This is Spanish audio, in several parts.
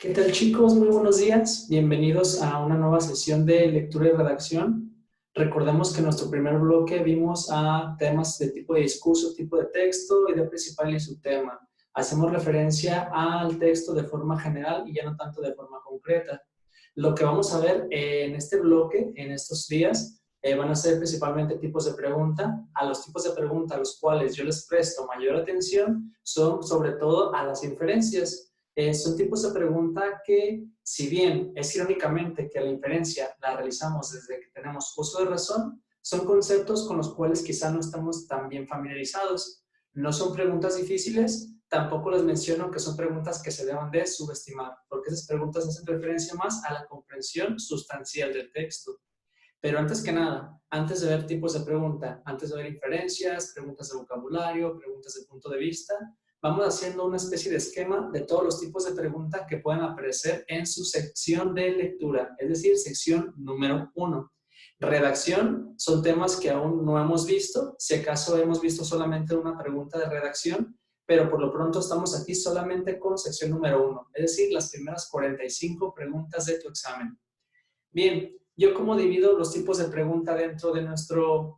¿Qué tal, chicos? Muy buenos días. Bienvenidos a una nueva sesión de lectura y redacción. Recordemos que en nuestro primer bloque vimos a temas de tipo de discurso, tipo de texto, idea principal y subtema. Hacemos referencia al texto de forma general y ya no tanto de forma concreta. Lo que vamos a ver en este bloque, en estos días, van a ser principalmente tipos de pregunta. A los tipos de pregunta a los cuales yo les presto mayor atención son sobre todo a las inferencias. Son tipos de pregunta que, si bien es irónicamente que la inferencia la realizamos desde que tenemos uso de razón, son conceptos con los cuales quizá no estamos tan bien familiarizados. No son preguntas difíciles, tampoco les menciono que son preguntas que se deban de subestimar, porque esas preguntas hacen referencia más a la comprensión sustancial del texto. Pero antes que nada, antes de ver tipos de pregunta, antes de ver inferencias, preguntas de vocabulario, preguntas de punto de vista, vamos haciendo una especie de esquema de todos los tipos de preguntas que pueden aparecer en su sección de lectura, es decir, sección número 1. Redacción son temas que aún no hemos visto, si acaso hemos visto solamente una pregunta de redacción, pero por lo pronto estamos aquí solamente con sección número 1, es decir, las primeras 45 preguntas de tu examen. Bien, ¿yo cómo divido los tipos de pregunta dentro de nuestro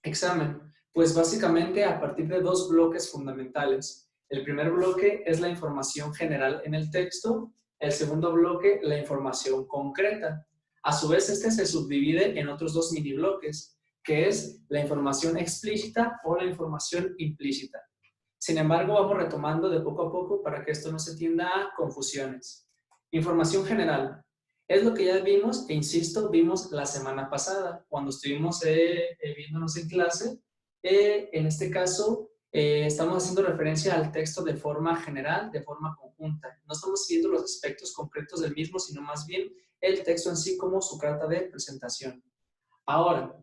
examen? Pues básicamente a partir de dos bloques fundamentales. El primer bloque es la información general en el texto, el segundo bloque la información concreta. A su vez, este se subdivide en otros dos mini bloques, que es la información explícita o la información implícita. Sin embargo, vamos retomando de poco a poco para que esto no se tienda a confusiones. Información general. Es lo que ya vimos, e insisto, vimos la semana pasada, cuando estuvimos viéndonos en clase. En este caso, estamos haciendo referencia al texto de forma general, de forma conjunta. No estamos viendo los aspectos concretos del mismo, sino más bien el texto en sí como su carta de presentación. Ahora,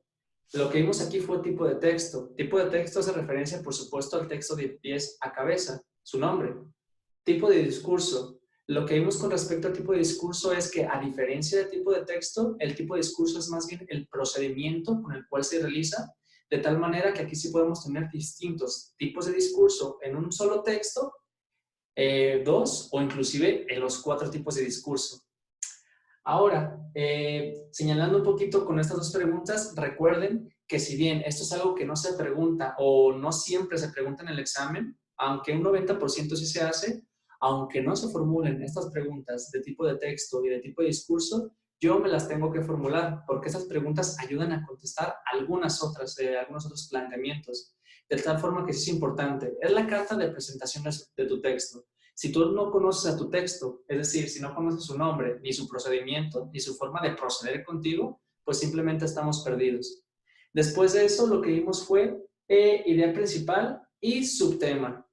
lo que vimos aquí fue tipo de texto. Tipo de texto hace referencia, por supuesto, al texto de pies a cabeza, su nombre. Tipo de discurso. Lo que vimos con respecto al tipo de discurso es que, a diferencia del tipo de texto, el tipo de discurso es más bien el procedimiento con el cual se realiza, de tal manera que aquí sí podemos tener distintos tipos de discurso en un solo texto, dos o inclusive en los 4 tipos de discurso. Ahora, señalando un poquito con estas dos preguntas, recuerden que si bien esto es algo que no se pregunta o no siempre se pregunta en el examen, aunque un 90% sí se hace, aunque no se formulen estas preguntas de tipo de texto y de tipo de discurso, yo me las tengo que formular porque estas preguntas ayudan a contestar algunos otros planteamientos, de tal forma que sí es importante. Es la carta de presentación de tu texto. Si tú no conoces a tu texto, es decir, si no conoces su nombre, ni su procedimiento, ni su forma de proceder contigo, pues simplemente estamos perdidos. Después de eso, lo que vimos fue idea principal y subtema.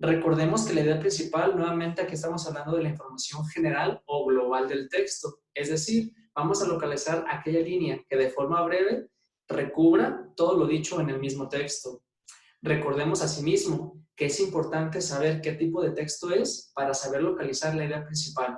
Recordemos que la idea principal, nuevamente aquí estamos hablando de la información general o global del texto, es decir, vamos a localizar aquella línea que de forma breve recubra todo lo dicho en el mismo texto. Recordemos asimismo que es importante saber qué tipo de texto es para saber localizar la idea principal.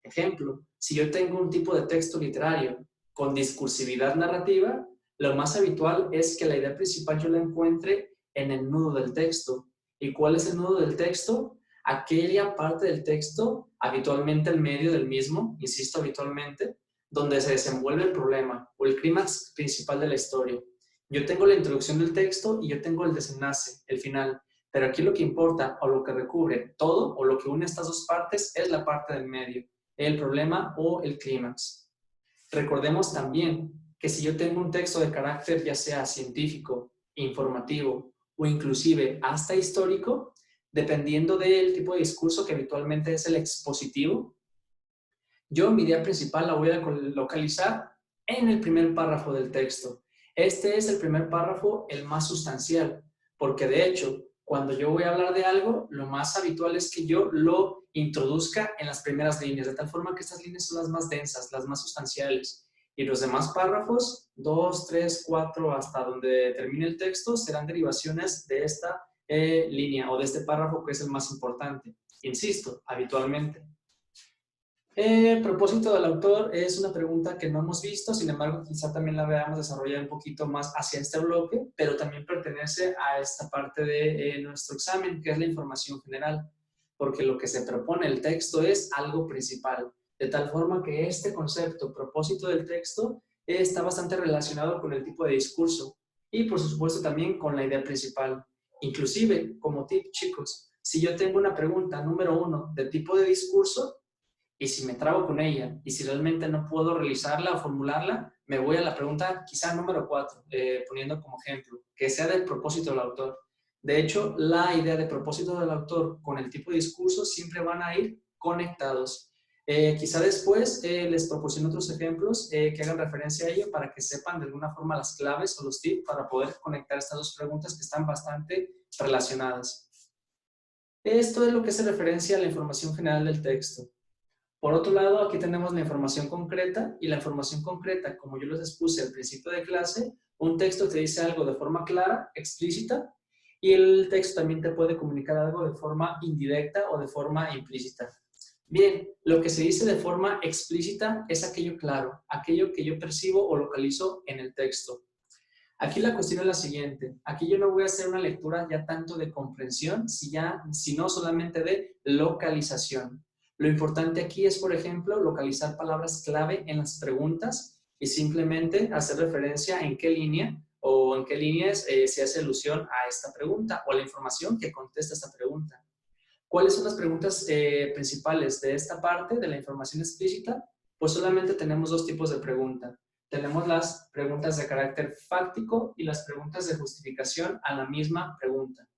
Ejemplo, si yo tengo un tipo de texto literario con discursividad narrativa, lo más habitual es que la idea principal yo la encuentre en el nudo del texto. ¿Y cuál es el nudo del texto? Aquella parte del texto, habitualmente el medio del mismo, insisto, habitualmente, donde se desenvuelve el problema o el clímax principal de la historia. Yo tengo la introducción del texto y yo tengo el desenlace, el final. Pero aquí lo que importa o lo que recubre todo o lo que une estas dos partes es la parte del medio, el problema o el clímax. Recordemos también que si yo tengo un texto de carácter ya sea científico, informativo o inclusive hasta histórico, dependiendo del tipo de discurso que habitualmente es el expositivo, yo mi idea principal la voy a localizar en el primer párrafo del texto. Este es el primer párrafo, el más sustancial, porque de hecho, cuando yo voy a hablar de algo, lo más habitual es que yo lo introduzca en las primeras líneas, de tal forma que estas líneas son las más densas, las más sustanciales. Y los demás párrafos, 2, 3, 4, hasta donde termine el texto, serán derivaciones de esta línea o de este párrafo que es el más importante. Insisto, habitualmente. Propósito del autor es una pregunta que no hemos visto, sin embargo, quizá también la veamos desarrollar un poquito más hacia este bloque, pero también pertenece a esta parte de nuestro examen, que es la información general. porque lo que se propone el texto es algo principal, de tal forma que este concepto, propósito del texto, está bastante relacionado con el tipo de discurso y por supuesto también con la idea principal. Inclusive, como tip, chicos, si yo tengo una pregunta número 1 de tipo de discurso, y si me trabo con ella, y si realmente no puedo realizarla o formularla, me voy a la pregunta quizá número 4, poniendo como ejemplo, que sea del propósito del autor. De hecho, la idea de propósito del autor con el tipo de discurso siempre van a ir conectados. Quizá después les proporciono otros ejemplos que hagan referencia a ello para que sepan de alguna forma las claves o los tips para poder conectar estas dos preguntas que están bastante relacionadas. Esto es lo que hace referencia a la información general del texto. Por otro lado, aquí tenemos la información concreta, y la información concreta, como yo les expuse al principio de clase, un texto te dice algo de forma clara, explícita, y el texto también te puede comunicar algo de forma indirecta o de forma implícita. Bien, lo que se dice de forma explícita es aquello claro, aquello que yo percibo o localizo en el texto. Aquí la cuestión es la siguiente, aquí yo no voy a hacer una lectura ya tanto de comprensión, sino solamente de localización. Lo importante aquí es, por ejemplo, localizar palabras clave en las preguntas y simplemente hacer referencia en qué línea o en qué líneas se hace alusión a esta pregunta o a la información que contesta esta pregunta. ¿Cuáles son las preguntas principales de esta parte de la información explícita? Pues solamente tenemos dos tipos de pregunta. Tenemos las preguntas de carácter fáctico y las preguntas de justificación a la misma pregunta.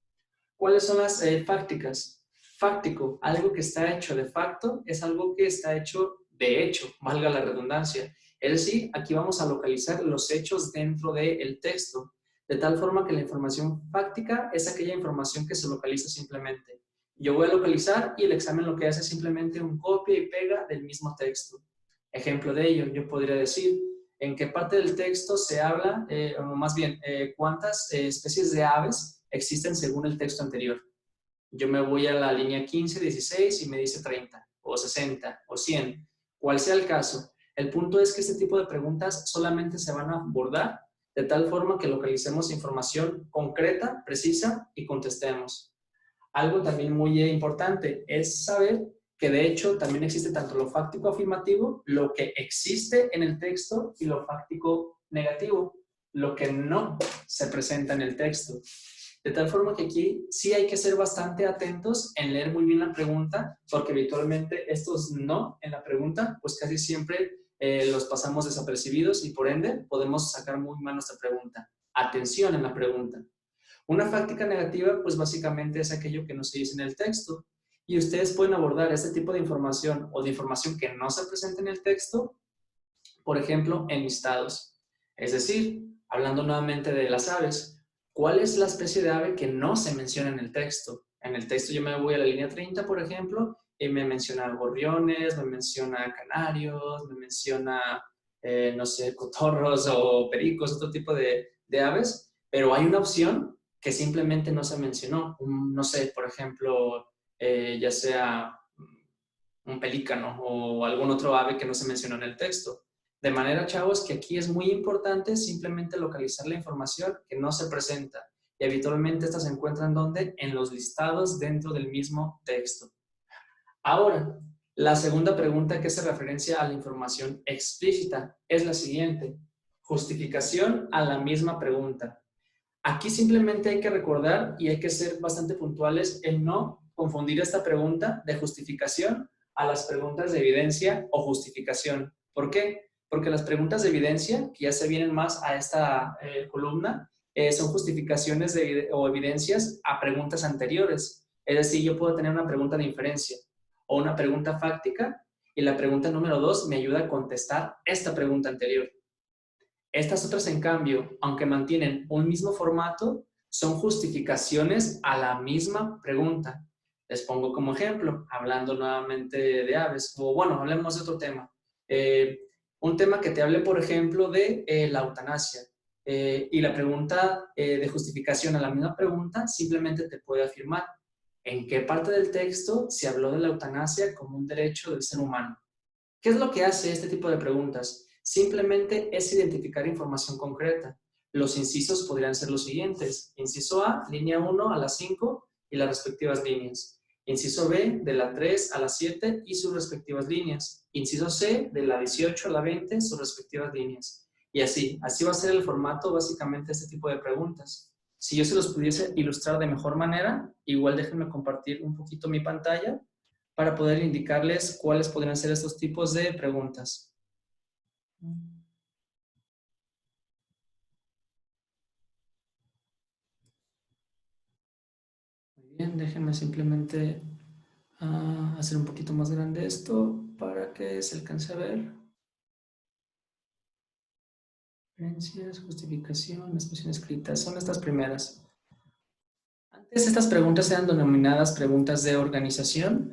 ¿Cuáles son las fácticas? Fáctico, algo que está hecho de facto, es algo que está hecho de hecho, valga la redundancia. Es decir, aquí vamos a localizar los hechos dentro del texto, de tal forma que la información fáctica es aquella información que se localiza simplemente. Yo voy a localizar y el examen lo que hace es simplemente un copia y pega del mismo texto. Ejemplo de ello, yo podría decir en qué parte del texto se habla, o más bien, cuántas especies de aves existen según el texto anterior. Yo me voy a la línea 15, 16 y me dice 30, o 60, o 100, cual sea el caso. El punto es que este tipo de preguntas solamente se van a abordar de tal forma que localicemos información concreta, precisa y contestemos. Algo también muy importante es saber que de hecho también existe tanto lo fáctico afirmativo, lo que existe en el texto, y lo fáctico negativo, lo que no se presenta en el texto. De tal forma que aquí sí hay que ser bastante atentos en leer muy bien la pregunta, porque habitualmente estos no en la pregunta, pues casi siempre los pasamos desapercibidos y por ende podemos sacar muy mal nuestra pregunta. Atención en la pregunta. Una fáctica negativa, pues básicamente es aquello que no se dice en el texto. Y ustedes pueden abordar este tipo de información o de información que no se presenta en el texto, por ejemplo, en listados. Es decir, hablando nuevamente de las aves, ¿cuál es la especie de ave que no se menciona en el texto? En el texto yo me voy a la línea 30, por ejemplo, y me menciona gorriones, me menciona canarios, me menciona, no sé, cotorros o pericos, otro tipo de aves, pero hay una opción que simplemente no se mencionó. No sé, por ejemplo, ya sea un pelícano o algún otro ave que no se mencionó en el texto. De manera, chavos, que aquí es muy importante simplemente localizar la información que no se presenta. Y habitualmente estas se encuentran ¿dónde? En los listados dentro del mismo texto. Ahora, la segunda pregunta que hace referencia a la información explícita es la siguiente. Justificación a la misma pregunta. Aquí simplemente hay que recordar y hay que ser bastante puntuales en no confundir esta pregunta de justificación a las preguntas de evidencia o justificación. ¿Por qué? Porque las preguntas de evidencia, que ya se vienen más a esta columna, son justificaciones o evidencias a preguntas anteriores. Es decir, yo puedo tener una pregunta de inferencia o una pregunta fáctica y la pregunta número 2 me ayuda a contestar esta pregunta anterior. Estas otras, en cambio, aunque mantienen un mismo formato, son justificaciones a la misma pregunta. Les pongo como ejemplo, hablando nuevamente de aves, o bueno, hablemos de otro tema. Un tema que te hable, por ejemplo, de la eutanasia. Y la pregunta de justificación a la misma pregunta simplemente te puede afirmar en qué parte del texto se habló de la eutanasia como un derecho del ser humano. ¿Qué es lo que hace este tipo de preguntas? Simplemente es identificar información concreta. Los incisos podrían ser los siguientes. Inciso A, línea 1 a la 5 y las respectivas líneas. Inciso B, de la 3 a la 7 y sus respectivas líneas. Inciso C, de la 18 a la 20, sus respectivas líneas. Y así va a ser el formato básicamente de este tipo de preguntas. Si yo se los pudiese ilustrar de mejor manera, igual déjenme compartir un poquito mi pantalla para poder indicarles cuáles podrían ser estos tipos de preguntas. Muy bien, déjenme simplemente hacer un poquito más grande esto para que se alcance a ver. Referencias, justificación, expresión escrita, son estas primeras. Antes estas preguntas eran denominadas preguntas de organización,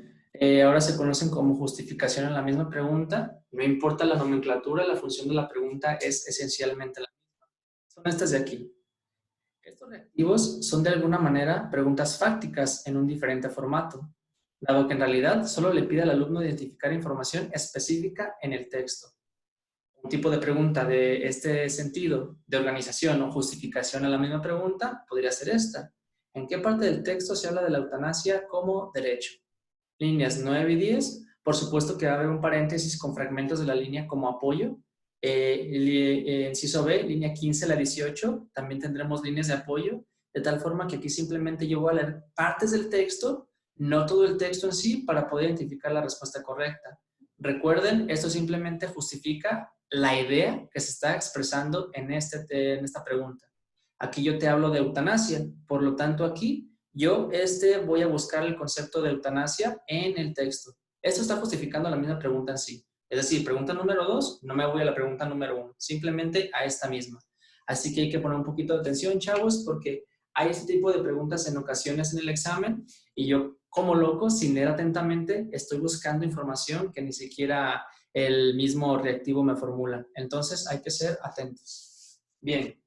ahora se conocen como justificación en la misma pregunta. No importa la nomenclatura, la función de la pregunta es esencialmente la misma. Son estas de aquí. Estos reactivos son de alguna manera preguntas fácticas en un diferente formato, dado que en realidad solo le pide al alumno identificar información específica en el texto. Un tipo de pregunta de este sentido, de organización o justificación a la misma pregunta, podría ser esta. ¿En qué parte del texto se habla de la eutanasia como derecho? Líneas 9 y 10, por supuesto que va a haber un paréntesis con fragmentos de la línea como apoyo. Inciso B, línea 15 a la 18, también tendremos líneas de apoyo, de tal forma que aquí simplemente yo voy a leer partes del texto, no todo el texto en sí, para poder identificar la respuesta correcta. Recuerden, esto simplemente justifica la idea que se está expresando en esta pregunta. Aquí yo te hablo de eutanasia, por lo tanto aquí yo voy a buscar el concepto de eutanasia en el texto. Esto está justificando la misma pregunta en sí. Es decir, pregunta número 2, no me voy a la pregunta número 1, simplemente a esta misma. Así que hay que poner un poquito de atención, chavos, porque hay este tipo de preguntas en ocasiones en el examen y yo, como loco, sin leer atentamente, estoy buscando información que ni siquiera el mismo reactivo me formula. Entonces hay que ser atentos. Bien,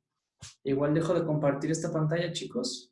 igual dejo de compartir esta pantalla, chicos.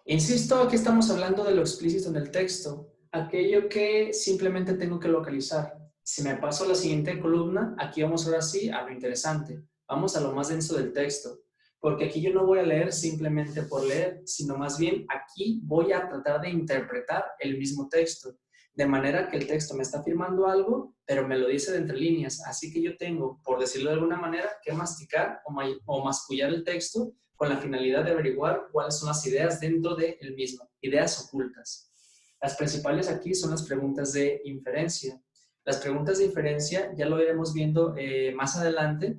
Insisto, aquí estamos hablando de lo explícito en el texto, aquello que simplemente tengo que localizar. Si me paso a la siguiente columna, aquí vamos ahora sí a lo interesante. Vamos a lo más denso del texto, porque aquí yo no voy a leer simplemente por leer, sino más bien aquí voy a tratar de interpretar el mismo texto, de manera que el texto me está afirmando algo, pero me lo dice de entre líneas, así que yo tengo, por decirlo de alguna manera, que masticar o mascullar el texto con la finalidad de averiguar cuáles son las ideas dentro del mismo, ideas ocultas. Las principales aquí son las preguntas de inferencia. Las preguntas de inferencia, ya lo iremos viendo más adelante,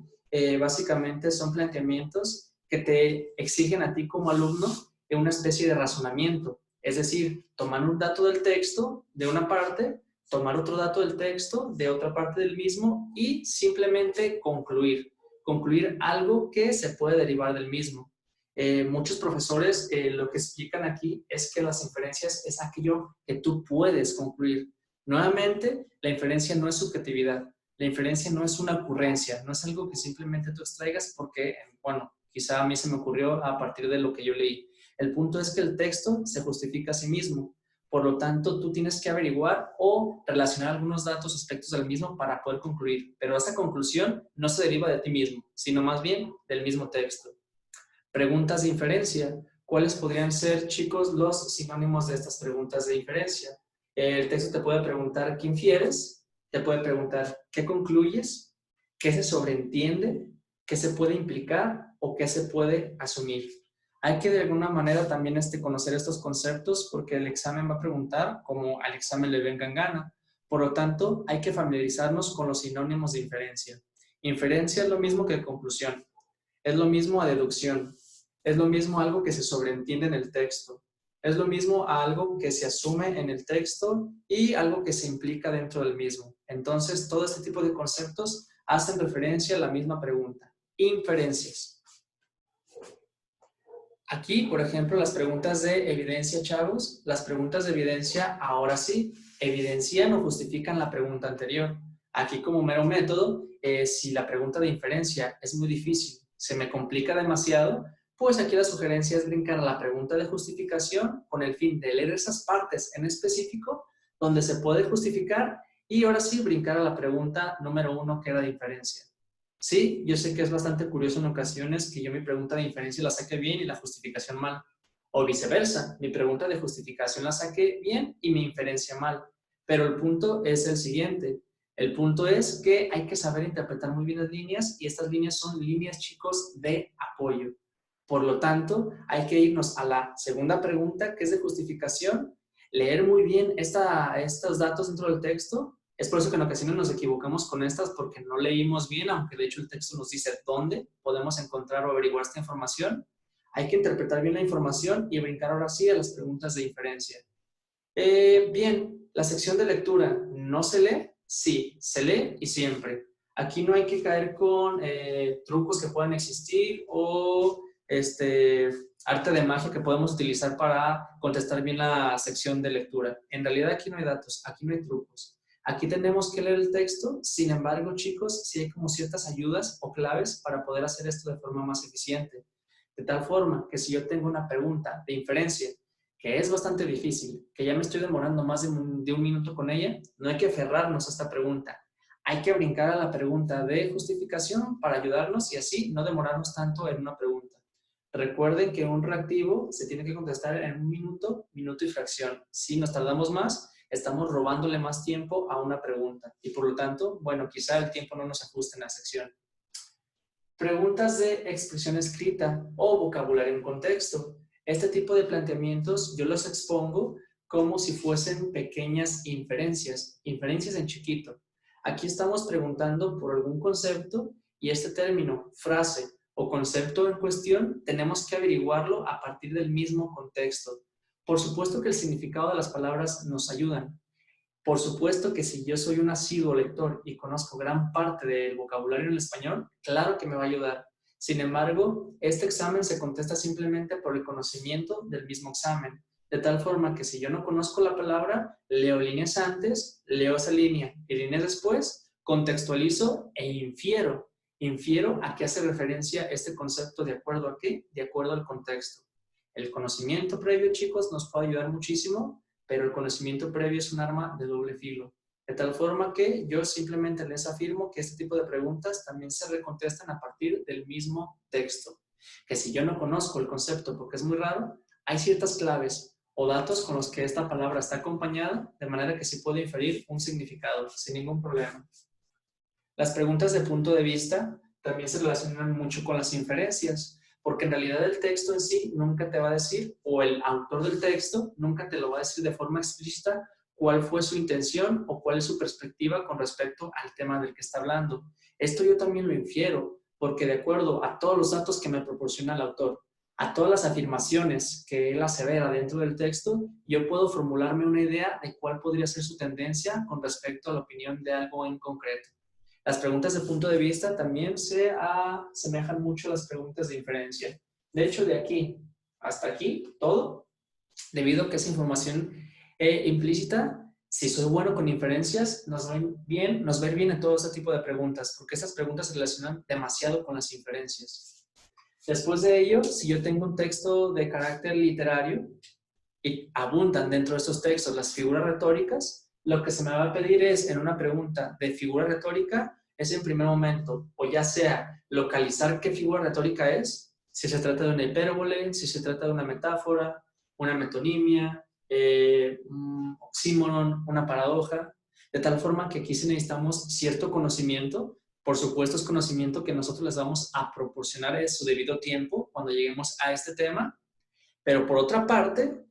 básicamente son planteamientos que te exigen a ti como alumno una especie de razonamiento, es decir, tomar un dato del texto de una parte, tomar otro dato del texto de otra parte del mismo y simplemente concluir algo que se puede derivar del mismo. Muchos profesores lo que explican aquí es que las inferencias es aquello que tú puedes concluir. Nuevamente, la inferencia no es subjetividad, la inferencia no es una ocurrencia, no es algo que simplemente tú extraigas porque, bueno, quizá a mí se me ocurrió a partir de lo que yo leí. El punto es que el texto se justifica a sí mismo. Por lo tanto, tú tienes que averiguar o relacionar algunos datos, aspectos del mismo para poder concluir. Pero esa conclusión no se deriva de ti mismo, sino más bien del mismo texto. Preguntas de inferencia. ¿Cuáles podrían ser, chicos, los sinónimos de estas preguntas de inferencia? El texto te puede preguntar ¿qué infieres? Te puede preguntar ¿qué concluyes? ¿Qué se sobreentiende? ¿Qué se puede implicar? ¿O qué se puede asumir? Hay que de alguna manera también conocer estos conceptos porque el examen va a preguntar como al examen le venga en gana. Por lo tanto, hay que familiarizarnos con los sinónimos de inferencia. Inferencia es lo mismo que conclusión. Es lo mismo a deducción. Es lo mismo a algo que se sobreentiende en el texto. Es lo mismo a algo que se asume en el texto y algo que se implica dentro del mismo. Entonces, todo este tipo de conceptos hacen referencia a la misma pregunta. Inferencias. Aquí, por ejemplo, las preguntas de evidencia, chavos, las preguntas de evidencia, ahora sí, evidencian o justifican la pregunta anterior. Aquí, como mero método, si la pregunta de inferencia es muy difícil, se me complica demasiado, pues aquí la sugerencia es brincar a la pregunta de justificación con el fin de leer esas partes en específico donde se puede justificar y ahora sí brincar a la pregunta número 1 que era de inferencia. Sí, yo sé que es bastante curioso en ocasiones que yo mi pregunta de inferencia la saque bien y la justificación mal. O viceversa, mi pregunta de justificación la saqué bien y mi inferencia mal. Pero el punto es el siguiente. El punto es que hay que saber interpretar muy bien las líneas y estas líneas son líneas, chicos, de apoyo. Por lo tanto, hay que irnos a la segunda pregunta, que es de justificación, leer muy bien estos datos dentro del texto. Es por eso que en ocasiones nos equivocamos con estas porque no leímos bien, aunque de hecho el texto nos dice dónde podemos encontrar o averiguar esta información. Hay que interpretar bien la información y brincar ahora sí a las preguntas de inferencia. Bien, la sección de lectura, ¿no se lee? Sí, se lee y siempre. Aquí no hay que caer con trucos que puedan existir o arte de magia que podemos utilizar para contestar bien la sección de lectura. En realidad aquí no hay datos, aquí no hay trucos. Aquí tenemos que leer el texto, sin embargo, chicos, sí hay como ciertas ayudas o claves para poder hacer esto de forma más eficiente. De tal forma que si yo tengo una pregunta de inferencia que es bastante difícil, que ya me estoy demorando más de un minuto con ella, no hay que aferrarnos a esta pregunta. Hay que brincar a la pregunta de justificación para ayudarnos y así no demorarnos tanto en una pregunta. Recuerden que un reactivo se tiene que contestar en un minuto, minuto y fracción. Si nos tardamos más, estamos robándole más tiempo a una pregunta y por lo tanto, bueno, quizá el tiempo no nos ajuste en la sección. Preguntas de expresión escrita o vocabulario en contexto. Este tipo de planteamientos yo los expongo como si fuesen pequeñas inferencias, inferencias en chiquito. Aquí estamos preguntando por algún concepto y este término, frase o concepto en cuestión, tenemos que averiguarlo a partir del mismo contexto. Por supuesto que el significado de las palabras nos ayudan. Por supuesto que si yo soy un asiduo lector y conozco gran parte del vocabulario en el español, claro que me va a ayudar. Sin embargo, este examen se contesta simplemente por el conocimiento del mismo examen. De tal forma que si yo no conozco la palabra, leo líneas antes, leo esa línea y líneas después, contextualizo e infiero. Infiero a qué hace referencia este concepto de acuerdo a qué, de acuerdo al contexto. El conocimiento previo, chicos, nos puede ayudar muchísimo, pero el conocimiento previo es un arma de doble filo. De tal forma que yo simplemente les afirmo que este tipo de preguntas también se recontestan a partir del mismo texto. Que si yo no conozco el concepto porque es muy raro, hay ciertas claves o datos con los que esta palabra está acompañada, de manera que sí puede inferir un significado sin ningún problema. Las preguntas de punto de vista también se relacionan mucho con las inferencias, porque en realidad el texto en sí nunca te va a decir, o el autor del texto nunca te lo va a decir de forma explícita cuál fue su intención o cuál es su perspectiva con respecto al tema del que está hablando. Esto yo también lo infiero, porque de acuerdo a todos los datos que me proporciona el autor, a todas las afirmaciones que él asevera dentro del texto, yo puedo formularme una idea de cuál podría ser su tendencia con respecto a la opinión de algo en concreto. Las preguntas de punto de vista también se asemejan mucho a las preguntas de inferencia. De hecho, de aquí hasta aquí, todo, debido a que es información implícita, si soy bueno con inferencias, nos va a ir bien en todo este tipo de preguntas, porque estas preguntas se relacionan demasiado con las inferencias. Después de ello, si yo tengo un texto de carácter literario y abundan dentro de estos textos las figuras retóricas, lo que se me va a pedir es, en una pregunta de figura retórica, es en primer momento, o ya sea localizar qué figura retórica es, si se trata de una hipérbole, si se trata de una metáfora, una metonimia, un oxímoron, una paradoja, de tal forma que aquí sí necesitamos cierto conocimiento. Por supuesto, es conocimiento que nosotros les vamos a proporcionar en su debido tiempo cuando lleguemos a este tema, pero por otra parte,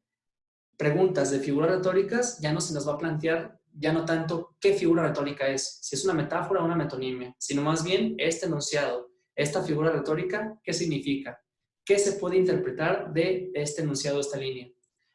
preguntas de figuras retóricas ya no se nos va a plantear ya no tanto qué figura retórica es, si es una metáfora o una metonimia, sino más bien este enunciado, esta figura retórica, ¿qué significa? ¿Qué se puede interpretar de este enunciado, esta línea?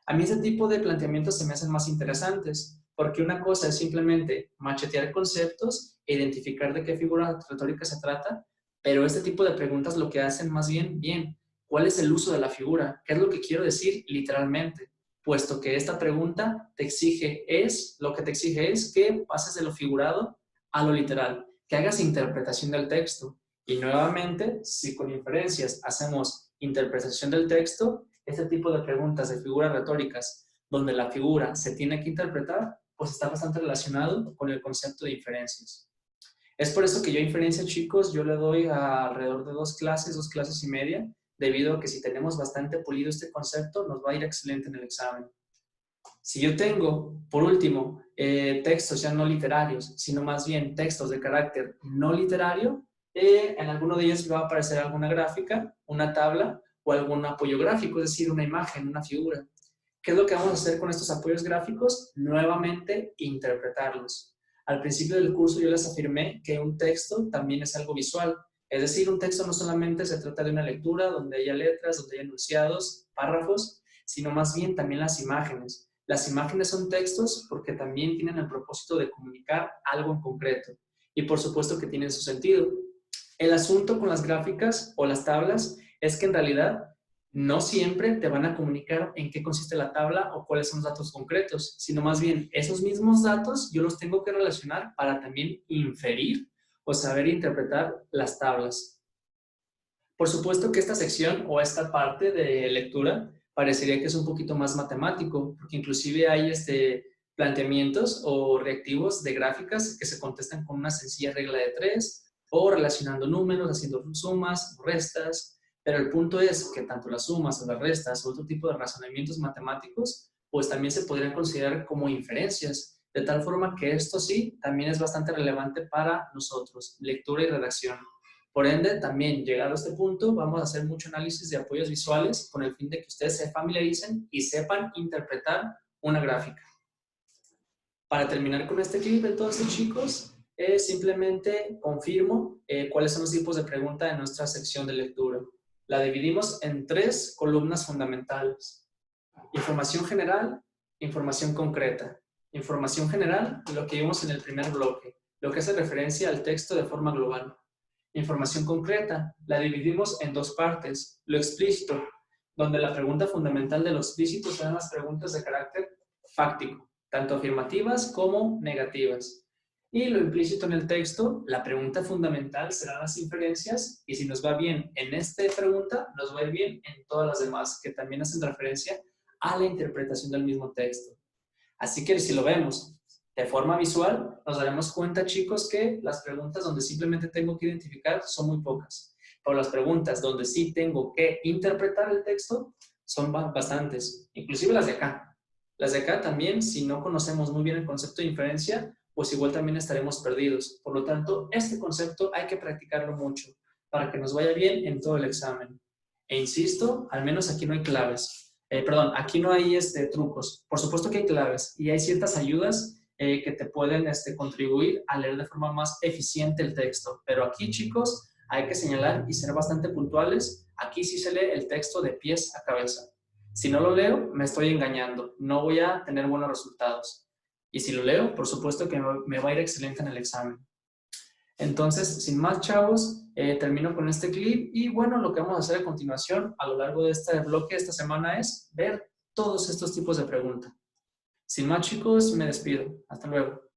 A mí ese tipo de planteamientos se me hacen más interesantes, porque una cosa es simplemente machetear conceptos e identificar de qué figura retórica se trata, pero este tipo de preguntas lo que hacen más bien, ¿cuál es el uso de la figura? ¿Qué es lo que quiero decir literalmente? Puesto que esta pregunta lo que te exige es que pases de lo figurado a lo literal, que hagas interpretación del texto. Y nuevamente, si con inferencias hacemos interpretación del texto, este tipo de preguntas de figuras retóricas, donde la figura se tiene que interpretar, pues está bastante relacionado con el concepto de inferencias. Es por eso que yo inferencia, chicos, yo le doy alrededor de 2 clases y media, debido a que si tenemos bastante pulido este concepto, nos va a ir excelente en el examen. Si yo tengo, por último, textos ya no literarios, sino más bien textos de carácter no literario, en alguno de ellos va a aparecer alguna gráfica, una tabla o algún apoyo gráfico, es decir, una imagen, una figura. ¿Qué es lo que vamos a hacer con estos apoyos gráficos? Nuevamente, interpretarlos. Al principio del curso yo les afirmé que un texto también es algo visual. Es decir, un texto no solamente se trata de una lectura donde haya letras, donde haya enunciados, párrafos, sino más bien también las imágenes. Las imágenes son textos porque también tienen el propósito de comunicar algo en concreto. Y por supuesto que tienen su sentido. El asunto con las gráficas o las tablas es que en realidad no siempre te van a comunicar en qué consiste la tabla o cuáles son los datos concretos, sino más bien esos mismos datos yo los tengo que relacionar para también inferir o saber interpretar las tablas. Por supuesto que esta sección o esta parte de lectura parecería que es un poquito más matemático, porque inclusive hay planteamientos o reactivos de gráficas que se contestan con una sencilla regla de 3 o relacionando números, haciendo sumas, restas. Pero el punto es que tanto las sumas o las restas o otro tipo de razonamientos matemáticos, pues también se podrían considerar como inferencias, de tal forma que esto sí también es bastante relevante para nosotros, lectura y redacción. Por ende, también llegado a este punto, vamos a hacer mucho análisis de apoyos visuales con el fin de que ustedes se familiaricen y sepan interpretar una gráfica. Para terminar con este clip, entonces, chicos, simplemente confirmo cuáles son los tipos de pregunta de nuestra sección de lectura. La dividimos en 3 columnas fundamentales. Información general, información concreta. Información general, lo que vimos en el primer bloque, lo que hace referencia al texto de forma global. Información concreta, la dividimos en 2 partes. Lo explícito, donde la pregunta fundamental de lo explícito serán las preguntas de carácter fáctico, tanto afirmativas como negativas. Y lo implícito en el texto, la pregunta fundamental serán las inferencias, y si nos va bien en esta pregunta, nos va a ir bien en todas las demás, que también hacen referencia a la interpretación del mismo texto. Así que si lo vemos de forma visual, nos daremos cuenta, chicos, que las preguntas donde simplemente tengo que identificar son muy pocas. Pero las preguntas donde sí tengo que interpretar el texto son bastantes, inclusive las de acá. Las de acá también, si no conocemos muy bien el concepto de inferencia, pues igual también estaremos perdidos. Por lo tanto, este concepto hay que practicarlo mucho para que nos vaya bien en todo el examen. E insisto, al menos aquí no hay claves. Aquí no hay trucos. Por supuesto que hay claves y hay ciertas ayudas que te pueden contribuir a leer de forma más eficiente el texto. Pero aquí, chicos, hay que señalar y ser bastante puntuales. Aquí sí se lee el texto de pies a cabeza. Si no lo leo, me estoy engañando. No voy a tener buenos resultados. Y si lo leo, por supuesto que me va a ir excelente en el examen. Entonces, sin más, chavos, termino con este clip. Y bueno, lo que vamos a hacer a continuación, a lo largo de este bloque, esta semana, es ver todos estos tipos de preguntas. Sin más, chicos, me despido. Hasta luego.